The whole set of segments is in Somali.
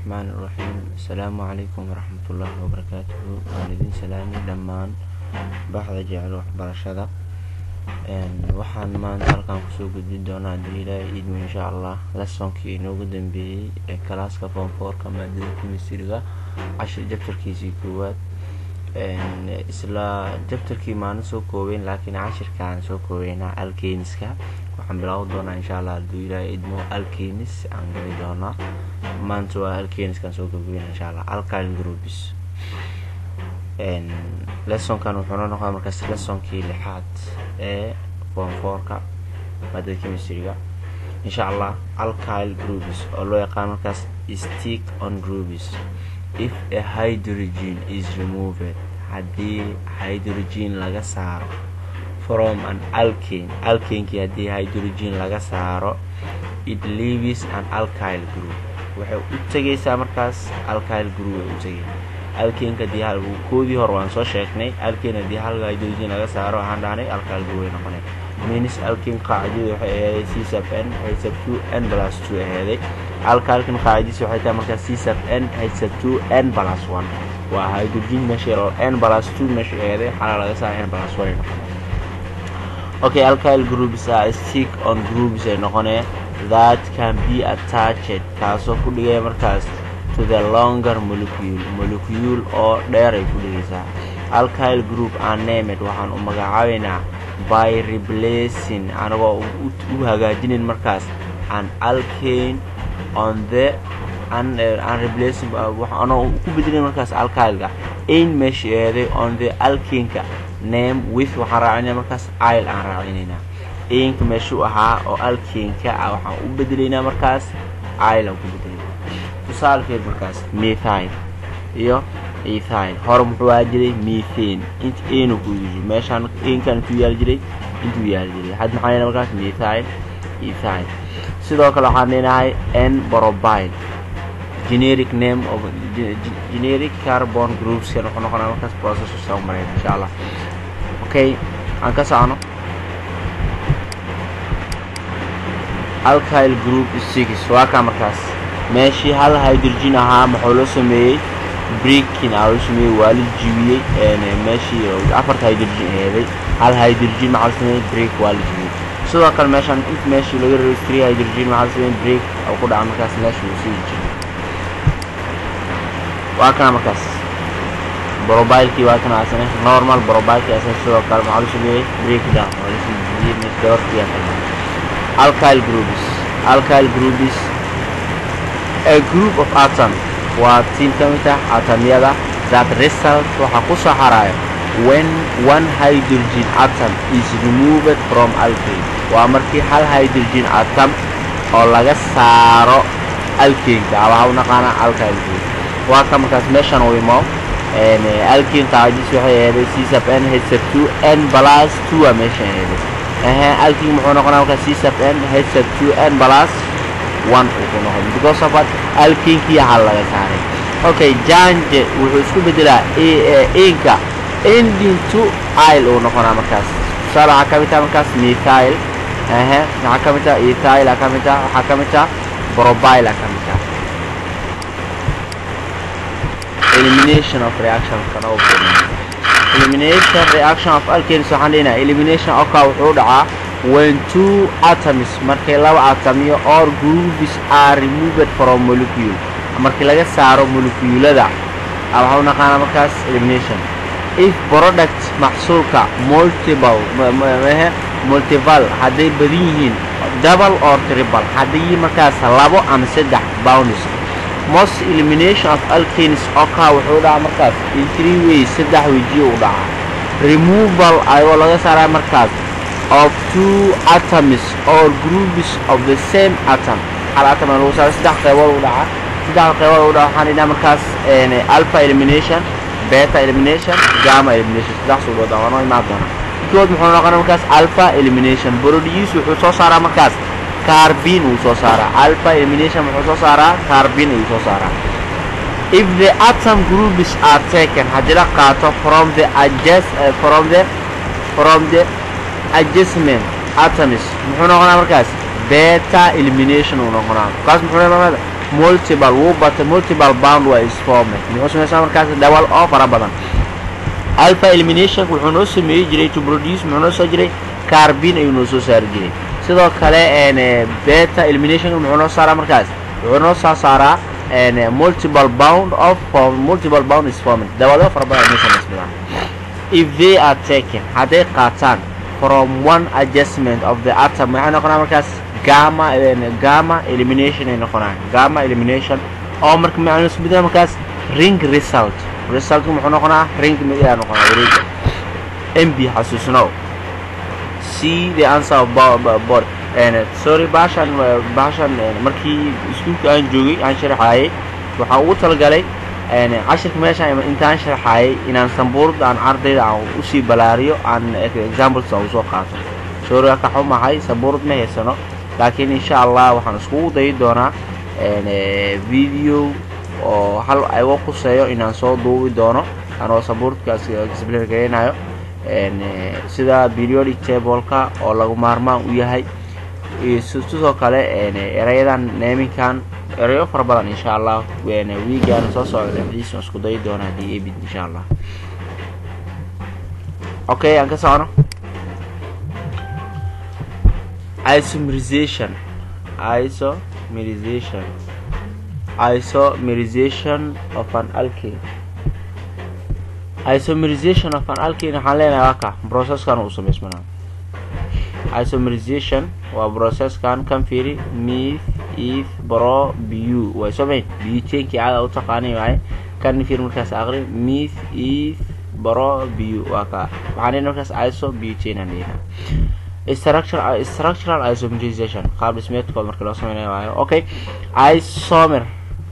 الرحمن الرحيم. السلام عليكم ورحمة الله وبركاته. والدين سلامي دمان بحث جعل وحبرشدة waxaan maanta halkan kusoo gudbin doonaa haddii ilaahay idmo insha Allah lessonkii inoogu dambeeyay ee kalaaska form 4 maadada chemistry-ga chapterkiisii koowaad isla chapterkii maan soo koobeen laakiin cashirkaan soo koobeynaa alkeeniska waxaan bilaawi doonaa insha Allah haddii ilaahay idmo alkeenis aan gali doonaa maanta waa alkeeniskan soo koobeen insha Allah alkyl groups lessonkan wuxuu noqon markaas lessonkii lixaad ee form 4 maadada chemistry-ga insha Allah alkyl groups oo loo yaqaan markaas stick on groups if a hydrogen is removed haddii hydrogen laga saaro from an alkane haddii hydrogen laga saaro it leaves an alkyl group waxay u tagaysaa markaas alkyl group u tagaysaa alkane ka diyaar uu koodii hor waan soo sheegnay alkane haddii hal hydrogen laga saaro waxaan dhahnay alkyl group noqonay means alkane qaacidadu waxay ahayd C sub n H sub 2 n plus 2 ahayd alkylkan qaacidadiisu waxay tahay markaa C sub n H sub 2 n plus 1 waa hydrogen meesha n plus 2 meesha ahayd xala laga saaro n plus 1 noqonay okay alkyl groups are stick on groups ay noqonay that can be attached kaasoo ku dhigay markaas to the longer molecule oo dheer ay ku dhigaysaa alkyl group are named waxaan u magacaabeynaa by replacing anagoo u hagaajinin markaas an alkane on the and replacing waxaan ku bedelin markaas alkylga in meesheeday on the alkane name with waxaan raacinaa markaas il aan raacinayna inka meeshu ahaa oo alkane-ka waxaan u bedelaynaa markaas il aan ku bedelay tusaale markaas methyl iyo ethyl hor muxuu ahaa jiray methane inta eenu ku yiri meeshan inkan ku yaal jiray intuu yaal jiray had maxay markaas methyl ethyl sidoo kale waxaan leenahay n propyl generic name of generic carbon groups kan wuxuu noqonaa markaas process u soo maray insha Allah okay aan ka saano alkyl group 6 waa ka markaas meeshii hal hydrogen ahaa maxaa loo sameeyay breaking loo sameeyay waa la jibiyay meeshii afar hydrogen ahayd hal hydrogen maxaa loo sameeyay break waa la jibiyay sidoo kale meeshan inta meeshii laga reebay 3 hydrogen maxaa loo sameeyay break oo ku dhaca markaas meeshii uu sii jiray waa ka markaas propylki waa kana asana normal propylki asana sidoo kale maxaa loo sameeyay break down waa la sii jibiyay meeshii alkyl groups a group of atoms waa team kamida atomyada that result waxa ku soo xarayo when one hydrogen atom is removed from alkane waa markii hal hydrogen atom oo laga saaro alkane waxa uu naqana alkyl group waa ka markaas meeshan oo imo alkane qaacidadiisu waxay ahayd C sub n H sub 2 n plus 2 meeshan ahayd alkane muxuu noqonaa markaas C sub n H sub 2 n plus 1 because of what alkane ki hal laga saaray okay jange wuxuu isku bedelaa inka ending to il oo noqonaa markaas sala kamita markaas methyl waxa kamita ethyl kamita waxa kamita propyl kamita elimination of reaction of alkanes waxaan leenahay elimination of ka wuxuu dhacaa when two atoms markay laba atomiyo or groups are removed from molecule markii laga saaro moleculeada waxa uu naqana markaas elimination if product maxsuulka multiple haday badan yihiin double or triple haday markaas labo ama saddex bonds most elimination of alkanes occur wuxuu dhaca markaas in 3 ways saddex wajiyo u dhaca removal ayuu laga saaraa markaas of two atoms or groups of the same atom hal atom lagu saaro saddex qaybood u dhaca waxaan idhaa markaas alpha elimination beta elimination gamma elimination saddex soo wada waa nooc maadana kood muxuu noqonaa markaas alpha elimination produce wuxuu soo saaraa markaas carbene uu soo saaraa alpha elimination wuxuu soo saaraa carbene uu soo saaraa if the atom groups are taken hadii la qaato from the adjacent atoms muxuu noqonaa markaas beta elimination uu noqonaa kaas muxuu noqonaa multiple bound is formed muxuu sameeyay markaas dawal oo fara badan alpha elimination wuxuu noo sameeyay jiray to produce muxuu noo soo jiray carbon ayuu noo soo saari jiray sidoo kale beta elimination muxuu noo saaraa markaas wuxuu noo soo saaraa multiple bound is formed dawal fara badan ay sameeyaan if they are taken haday qaataan from one adjustment of the atom waxay noqonaa markaas gamma elimination ay noqonaa gamma elimination oo macnaheedu isbedel markaas ring result muxuu noqonaa ring mid ay noqonaa wareega mb xasuusno see the answer of board sorry bashan markii iskuulka aan joogay aan sharaxay waxa uu talgalay cashirka meesha intaan sharaxay inaan sambuurd aan ardayda aan u sii balaariyo aan examples oo soo qaato sorry ka xumahay sambuurd ma heesano laakiin insha Allah waxaan isku day doonaa video oo hal ay wax ku sayo inaan soo duubi doono anoo sambuurdkaas explain gareynayo sida periodic table-ka oo lagu maarmaan u yahay sidoo kale erayadan naming-kan erayo fara badan insha Allah weegaan soo socda dhexdiisa isku day doonaa DAB insha Allah okay aan ka socono isomerization of an alkene waxaan leenahay waa ka process-kan uu sameysmanaa isomerization waa process-kan kan fiiri meth eth bro bu way sameey butane caada u taqaanay waay kan fiir markaas aqri meth eth bro bu waa ka waxaan markaas isobutane aan leeyahay structural isomerization qaab dhismeedkood marka loo sameeyo waayo okay isomer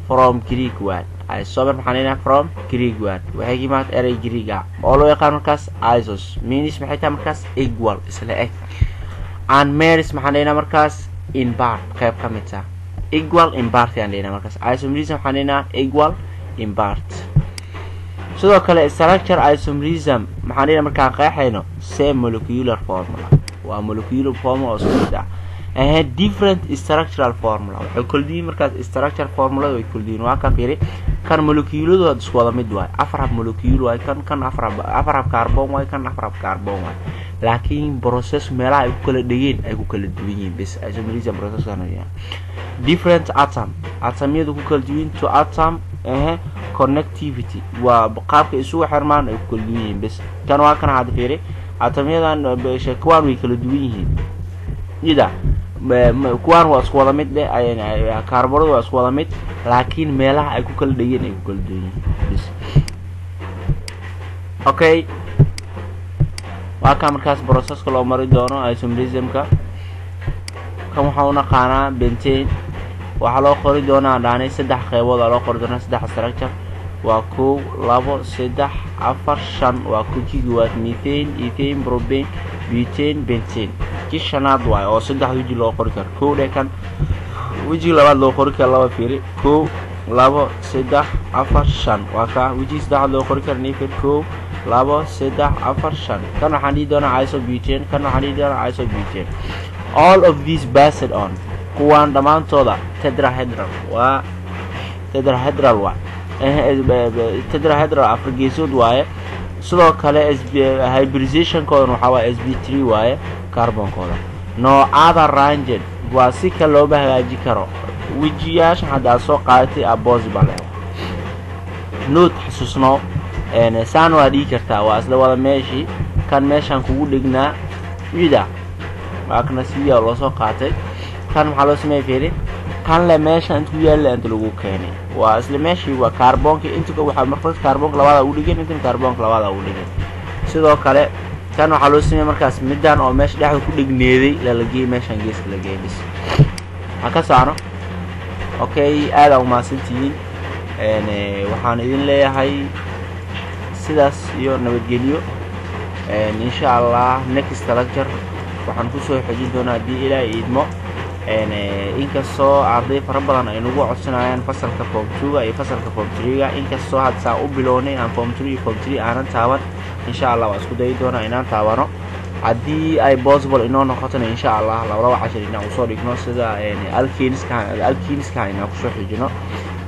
from Greek word isomer maxaa from Greek word waxay kimaad eray Greek ah oo loo yaqaan markaas isos means maxay tahay markaas equal isla eg and meris maxaa markaas in part qayb ka mid ah equal in part aan leeyahay markaas isomerism maxaa equal in part sidoo kale structure isomerism maxaa markaa qeexayno same molecular formula waa molecular formula oo soo different structural formula waxay kala duwan markaas structure formula way kala duwan waa ka fiiri kan molecular isku wada mid waay afar molecule waay kan afar carbon waay kan afar carbon waay laakiin process meelaha ay ku kala dhigeen ay ku kala duwan yihiin bas isomerism process kana different atomyadu ku kala duwan to atom connectivity waa qaabka isugu xirmaan ay ku kala duwan yihiin bas kan waa kan hada fiiri atomyadan kuwaan way kala duwan yihiin ida kuwaan waa isku wada mid carbon waa isku wada mid laakiin meelaha ay ku kala dhigeen ay ku kala duwan yihiin okay waa ka markaas process loo mari doono isomerism-ka kan waxa uu naqaanaa bentane waxa loo qori doonaa dhaanay saddex qaybood loo qori doonaa saddex structure waa 1 2 3 4 5 waa ku jigaad methane ethane propane butane bentane kishanaad waay oo saddex wiji loo qori karo koo kan wiji labaad loo qori karo laba fiiri 1 2 3 4 5 waa ka wiji saddex loo qori karo neefir 1 2 3 4 5 kan waxaan dhigi doonaa isobutane kan waxaan dhigi doonaa isobutane all of these based on kuwaan dhamaantooda tetrahedral waa tetrahedral afrageesood waaye sidoo kale hybridization koodan waxa waa sp3 waaye carbon kooda noocaada ranged waa si kale loo hagaajin karo wijiyaasha hadda soo qaadatay possible note xasuusno saan waa dhigi kartaa waa isla wada meeshii kan meeshan kugu dhignaa wida waa kana siya loo soo qaatay kan waxa loo sameeyay fiiri kan la meesha inta yaala inta lagu keenay waa isla meeshii waa carbonka inta waxa markaas carbonka labada u dhigeen inta carbonka labada u dhigeen sidoo kale kan waxa loo sameeyay markaas midaan oo meesha dhexda ku dhigneeday la lagay meeshan geeska la geeyay haka saano okay aad u maasantiin waxaan idin leeyahay sidaas iyo nabadgelyo insha Allah next lecture waxaan ku soo xajin doonaa hadii Ilaahay idmo inkastoo arday fara badan ay nagu codsanayaan fasalka form 2 iyo fasalka form 3 inkastoo hadda u bilownay aan form 3 aanan taaban insha Allah waa isku day doonaa inaan taabano haddii ay possible inoo noqotona insha allah laba cashir inaan usoo dhigno sida alkeniska inaan kusoo xijino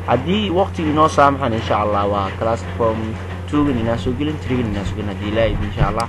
haddii waqti inoo saamaxan insha allah waa class form 2 inaan soo gelin 3 inaan soo gelin haddii ilaahay insha allah